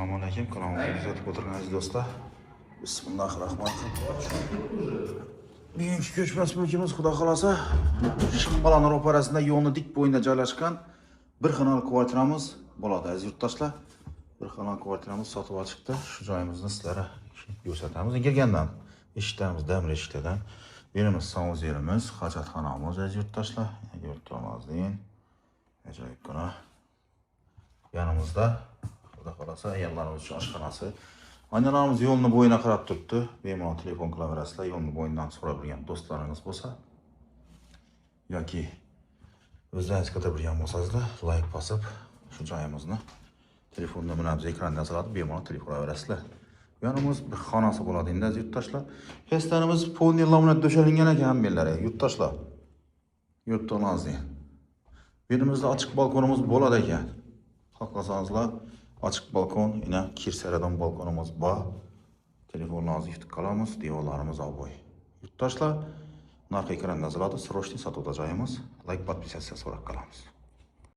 Assalomu alaykum. Kanalimizga kuzatib o'tirgan aziz do'stlar. Bismillahirrohmanirrohim. Bugungi ko'chmas mulkimiz xudo xolasa Shimbalon ro'parasida yo'lni dik bo'yinda joylashgan bir xonali kvartiramiz bo'ladi aziz yurtdoshlar. Bir xonali kvartiramiz sotib olishibdi. Shu joyimizni sizlarga ko'rsatamiz. Kelgandan eshiklarimiz damir eshiklardan. Yerimiz savuz yerimiz, hojatxonamiz aziz yurtdoshlar. Yurtimizdin ajoyibgina. Yanımızda xudo xolasa ayollarimiz uchun oshxonasi. Aynalarimiz yo'lni bo'yina qarab turibdi. Bemalol telefon qilaverasizlar. Yo'lni bo'yindan so'rab bilgan do'stlaringiz bo'lsa yoki o'zlaringiz ko'tarib bilgan bo'lsangizlar, like bosib shu joyimizni telefon nomerimizni ekranda yoziladi. Bemalol telefon qilaverasizlar. Yanimiz bir xonasi bo'ladi endi aziz yurtdoshlar. Pestlarimiz polniy laminat döşelingan ekan menlar yurtdoshlar. Yurtdoshlar. Birimizda ochiq balkonimiz bo'ladi ekan. Xohlasangizlar açık balkon, yine kirseradan balkonumuz bor. Telefonlarınızı yutib qolamiz, devorlarimiz oboy. Yurtdoshlar, narx ekranda yoziladi, srochniy sotuvda joyimiz. Like, podpisatsiya so'rab qolamiz.